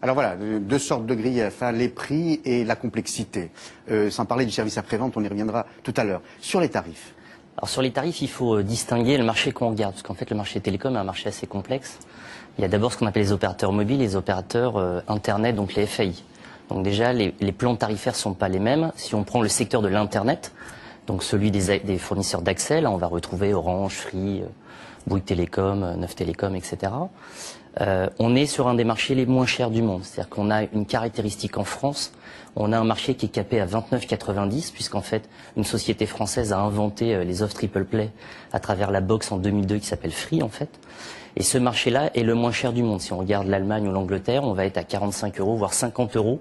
Alors voilà, deux sortes de griefs, hein, les prix et la complexité. Sans parler du service après-vente, on y reviendra tout à l'heure. Sur les tarifs. Alors sur les tarifs, il faut distinguer le marché qu'on regarde, parce qu'en fait le marché télécom est un marché assez complexe. Il y a d'abord ce qu'on appelle les opérateurs mobiles, les opérateurs Internet, donc les FAI. Donc déjà, les plans tarifaires sont pas les mêmes. Si on prend le secteur de l'Internet, donc celui des fournisseurs d'accès, là on va retrouver Orange, Free, Bouygues Télécom, Neuf Télécom, etc. On est sur un des marchés les moins chers du monde. C'est-à-dire qu'on a une caractéristique en France. On a un marché qui est capé à 29,90 puisqu'en fait, une société française a inventé les offres triple play à travers la box en 2002 qui s'appelle Free en fait. Et ce marché-là est le moins cher du monde. Si on regarde l'Allemagne ou l'Angleterre, on va être à 45 €, voire 50 €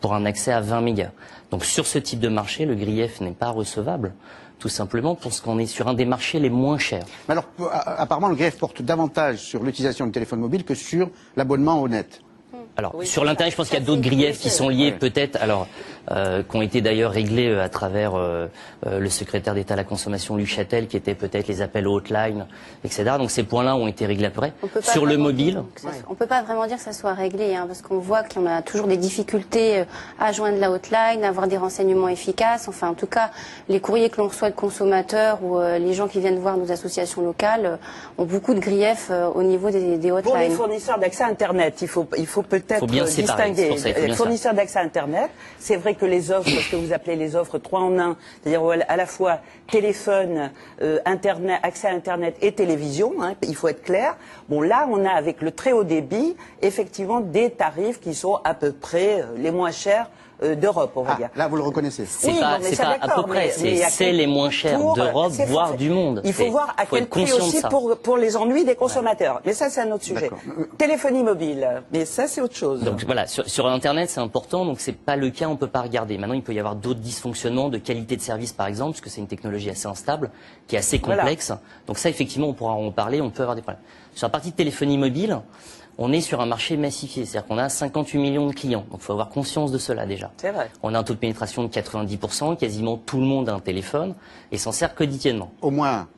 pour un accès à 20 mégas. Donc sur ce type de marché, le grief n'est pas recevable, tout simplement parce qu'on est sur un des marchés les moins chers. Mais alors, apparemment, le grief porte davantage sur l'utilisation du téléphone mobile que sur l'abonnement au net. Alors, oui, sur l'Internet, je pense qu'il y a d'autres griefs qui sont liés peut-être, alors, qui ont été d'ailleurs réglés à travers le secrétaire d'État à la consommation, Luc Châtel, qui était peut-être les appels aux hotlines, etc. Donc ces points-là ont été réglés à peu près. Sur le mobile... On ne peut pas vraiment dire que ça soit réglé, hein, parce qu'on voit qu'on a toujours des difficultés à joindre la hotline, à avoir des renseignements efficaces. Enfin, en tout cas, les courriers que l'on reçoit de consommateurs ou les gens qui viennent voir nos associations locales ont beaucoup de griefs au niveau des hotlines. Pour les fournisseurs d'accès Internet, il faut peut-être distinguer les fournisseurs d'accès Internet. C'est vrai que les offres, ce que vous appelez les offres 3 en 1, c'est-à-dire à la fois téléphone, Internet, accès à Internet et télévision, hein, il faut être clair. Bon, là, on a avec le très haut débit, effectivement, des tarifs qui sont à peu près les moins chers d'Europe, on va dire. Là, vous le reconnaissez. C'est pas à peu près, c'est les moins chers d'Europe, voire du monde. Il faut voir à quel prix aussi pour les ennuis des consommateurs. Mais ça, c'est un autre sujet. Téléphonie mobile, mais ça, c'est autre chose. Donc voilà, sur Internet, c'est important, donc c'est pas le cas, on peut pas regarder. Maintenant, il peut y avoir d'autres dysfonctionnements de qualité de service, par exemple, parce que c'est une technologie assez instable, qui est assez complexe. Voilà. Donc ça, effectivement, on pourra en parler, on peut avoir des problèmes. Sur la partie de téléphonie mobile, on est sur un marché massifié, c'est-à-dire qu'on a 58 millions de clients. Donc il faut avoir conscience de cela déjà. C'est vrai. On a un taux de pénétration de 90%, quasiment tout le monde a un téléphone et s'en sert quotidiennement. Au moins.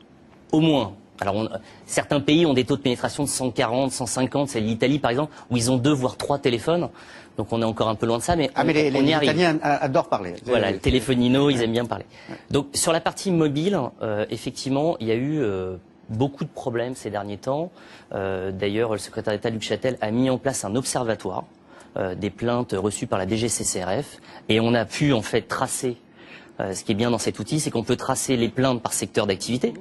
Au moins. Alors certains pays ont des taux de pénétration de 140, 150, c'est l'Italie par exemple, où ils ont 2 voire 3 téléphones. Donc on est encore un peu loin de ça, mais on y arrive. Les Italiens adorent parler. Voilà, le téléphoninaux, ils aiment bien parler. Donc sur la partie mobile, effectivement, il y a eu beaucoup de problèmes ces derniers temps. D'ailleurs, le secrétaire d'État Luc Châtel a mis en place un observatoire des plaintes reçues par la DGCCRF et on a pu en fait tracer, ce qui est bien dans cet outil, c'est qu'on peut tracer les plaintes par secteur d'activité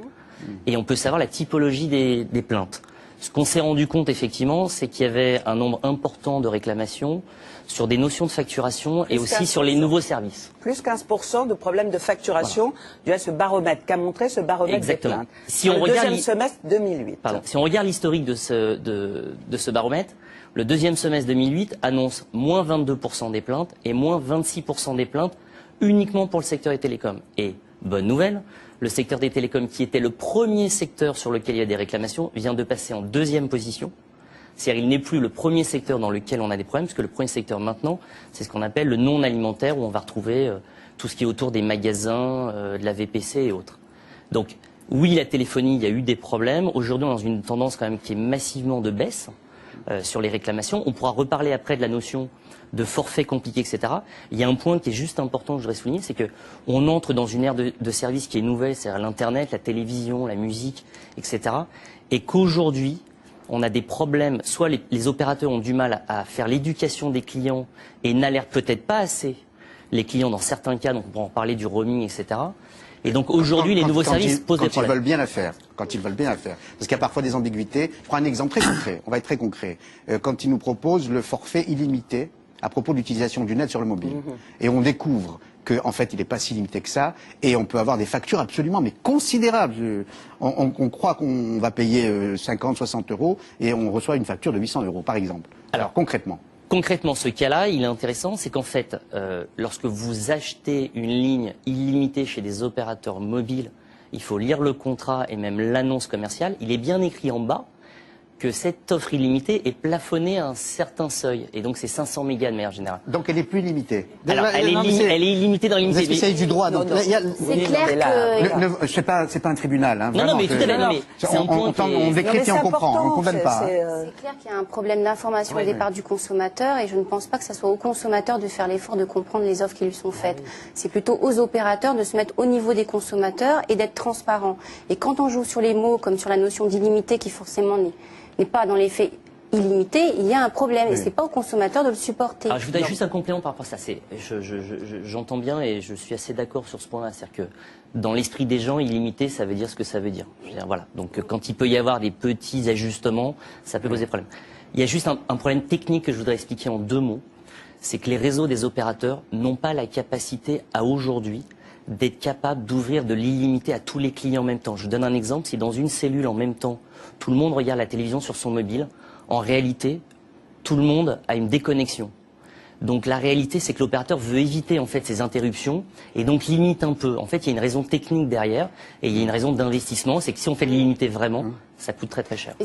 et on peut savoir la typologie des plaintes. Ce qu'on s'est rendu compte effectivement, c'est qu'il y avait un nombre important de réclamations sur des notions de facturation et aussi sur les nouveaux services. Plus 15% de problèmes de facturation dû à ce baromètre qu'a montré ce baromètre des plaintes. Si on regarde deuxième semestre 2008. Pardon. Si on regarde l'historique de ce baromètre, le deuxième semestre 2008 annonce moins 22% des plaintes et moins 26% des plaintes uniquement pour le secteur des télécoms. Et bonne nouvelle, le secteur des télécoms, qui était le premier secteur sur lequel il y a des réclamations, vient de passer en deuxième position. C'est-à-dire il n'est plus le premier secteur dans lequel on a des problèmes, parce que le premier secteur maintenant, c'est ce qu'on appelle le non alimentaire, où on va retrouver tout ce qui est autour des magasins, de la VPC et autres. Donc oui, la téléphonie, il y a eu des problèmes. Aujourd'hui, on est dans une tendance quand même qui est massivement de baisse sur les réclamations. On pourra reparler après de la notion de forfait compliqué, etc. Il y a un point qui est juste important que je voudrais souligner, c'est que on entre dans une ère de services qui est nouvelle, c'est-à-dire l'Internet, la télévision, la musique, etc. Et qu'aujourd'hui, on a des problèmes, soit les opérateurs ont du mal à faire l'éducation des clients et n'alertent peut-être pas assez les clients dans certains cas, donc on pourra en parler du roaming, etc. Et donc aujourd'hui, les nouveaux services posent des problèmes. Quand ils veulent bien la faire. Quand ils veulent bien la faire. Parce qu'il y a parfois des ambiguïtés. Je prends un exemple très concret. On va être très concret. Quand ils nous proposent le forfait illimité à propos de l'utilisation du net sur le mobile. Et on découvre qu'en fait, il n'est pas si limité que ça. Et on peut avoir des factures absolument mais considérables. On croit qu'on va payer 50, 60 € et on reçoit une facture de 800 €, par exemple. Alors, concrètement. Concrètement, ce cas-là, il est intéressant, c'est qu'en fait, lorsque vous achetez une ligne illimitée chez des opérateurs mobiles, il faut lire le contrat et même l'annonce commerciale. Il est bien écrit en bas, que cette offre illimitée est plafonnée à un certain seuil. Et donc, c'est 500 mégas de manière générale. Donc, elle n'est plus illimitée. Alors, elle est illimitée dans l'illimité. Vous êtes spécialiste du droit, donc c'est clair que... c'est pas un tribunal. Hein, non, mais tout à fait. C'est un point on décrypte et on comprend, on ne condamne pas. C'est clair qu'il y a un problème d'information au départ du consommateur et je ne pense pas que ce soit au consommateur de faire l'effort de comprendre les offres qui lui sont faites. C'est plutôt aux opérateurs de se mettre au niveau des consommateurs et d'être transparent. Et quand on joue sur les mots, comme sur la notion d'illimité qui forcément n'est pas dans les faits illimité, il y a un problème et c'est pas au consommateur de le supporter. Alors, je voudrais juste un complément par rapport à ça. J'entends bien et je suis assez d'accord sur ce point-là. C'est-à-dire que dans l'esprit des gens, illimité, ça veut dire ce que ça veut dire. Je veux dire, voilà. Donc quand il peut y avoir des petits ajustements, ça peut poser problème. Il y a juste un problème technique que je voudrais expliquer en 2 mots. C'est que les réseaux des opérateurs n'ont pas la capacité à aujourd'hui d'être capables d'ouvrir de l'illimité à tous les clients en même temps. Je vous donne un exemple. Si dans une cellule en même temps, tout le monde regarde la télévision sur son mobile, en réalité, tout le monde a une déconnexion. Donc la réalité, c'est que l'opérateur veut éviter en fait ces interruptions et donc limite un peu. En fait, il y a une raison technique derrière et il y a une raison d'investissement. C'est que si on fait de l'illimité vraiment, ça coûte très très cher.